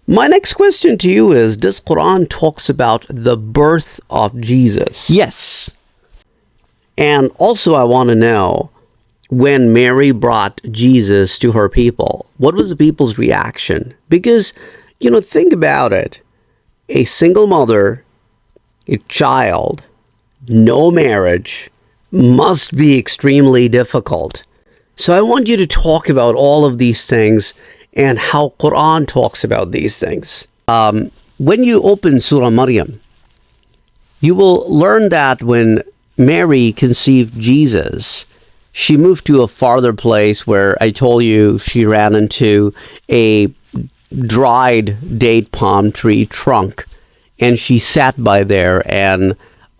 My next question to you is, does Quran talks about the birth of Jesus? Yes. And also I want to know, when Mary brought Jesus to her people, what was the people's reaction? Because, think about it. A single mother, a child, no marriage, must be extremely difficult. So I want you to talk about all of these things and how Quran talks about these things. When you open Surah Maryam, you will learn that when Mary conceived Jesus, she moved to a farther place where I told you she ran into a dried date palm tree trunk, and she sat by there, and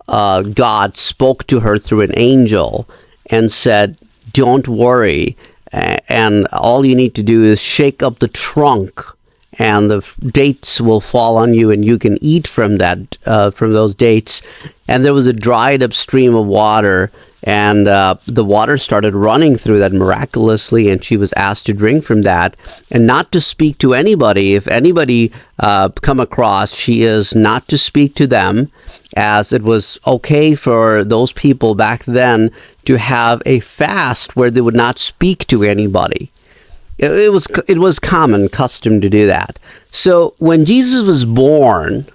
God spoke to her through an angel and said, "Don't worry, and all you need to do is shake up the trunk, and the dates will fall on you, and you can eat from those dates." And there was a dried up stream of water, and the water started running through that miraculously, and she was asked to drink from that and not to speak to anybody. If anybody come across, she is not to speak to them, as it was okay for those people back then to have a fast where they would not speak to anybody. It was common custom to do that. So when Jesus was born,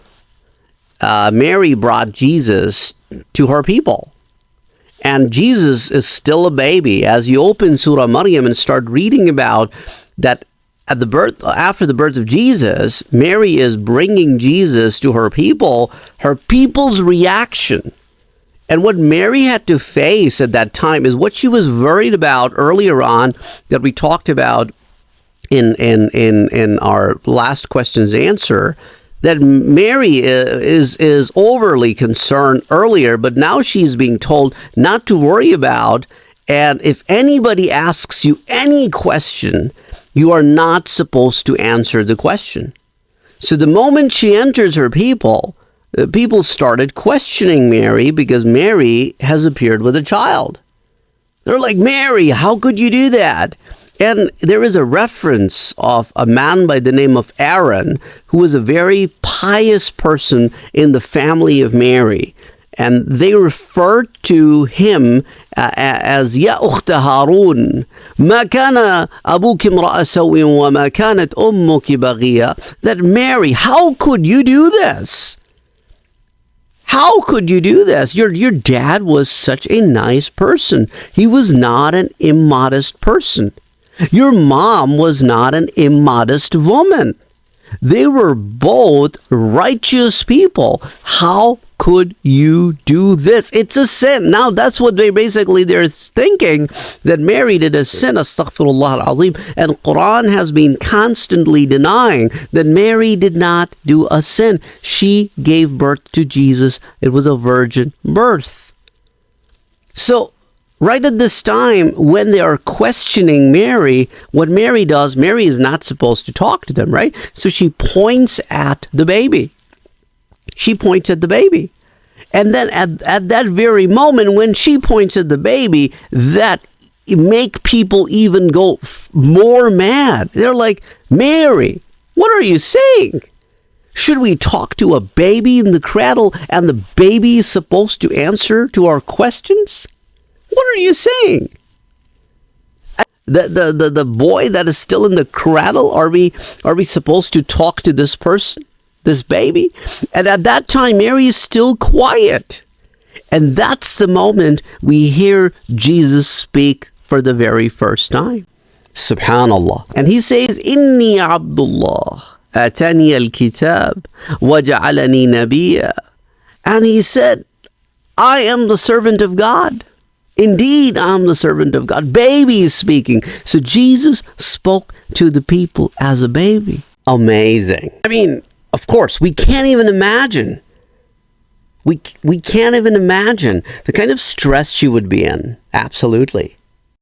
Mary brought Jesus to her people. And Jesus is still a baby. As you open Surah Maryam and start reading about that, after the birth of Jesus, Mary is bringing Jesus to her people. Her people's reaction, and what Mary had to face at that time, is what she was worried about earlier on, that we talked about in our last question's answer. That Mary is overly concerned earlier, but now she's being told not to worry about. And if anybody asks you any question, you are not supposed to answer the question. So the moment she enters her people, the people started questioning Mary, because Mary has appeared with a child. They're like, "Mary, how could you do that?" And there is a reference of a man by the name of Aaron, who was a very pious person in the family of Mary. And they referred to him as "Ya Ukhta Harun, ma kana abuki imra'a sawin wa ma kanat ummuki baghiya." That Mary, how could you do this? How could you do this? Your dad was such a nice person. He was not an immodest person. Your mom was not an immodest woman. They were both righteous people. How could you do this? It's a sin. Now, that's what they're thinking, that Mary did a sin, astaghfirullah al-azim. And Quran has been constantly denying that Mary did not do a sin. She gave birth to Jesus. It was a virgin birth. So, right at this time, when they are questioning Mary, what Mary does, Mary is not supposed to talk to them, right? So she points at the baby. She points at the baby. And then at that very moment, when she points at the baby, that make people even go more mad. They're like, "Mary, what are you saying? Should we talk to a baby in the cradle, and the baby is supposed to answer to our questions? What are you saying? The boy that is still in the cradle, are we supposed to talk to this person, this baby?" And at that time, Mary is still quiet. And that's the moment we hear Jesus speak for the very first time. Subhanallah. And he says, "Inni Abdullah, atani al-kitab, waja'alani nabiyya." And he said, "I am the servant of God. Indeed, I'm the servant of God." Baby is speaking. So Jesus spoke to the people as a baby. Amazing. I mean, of course, we can't even imagine. We can't even imagine the kind of stress she would be in. Absolutely.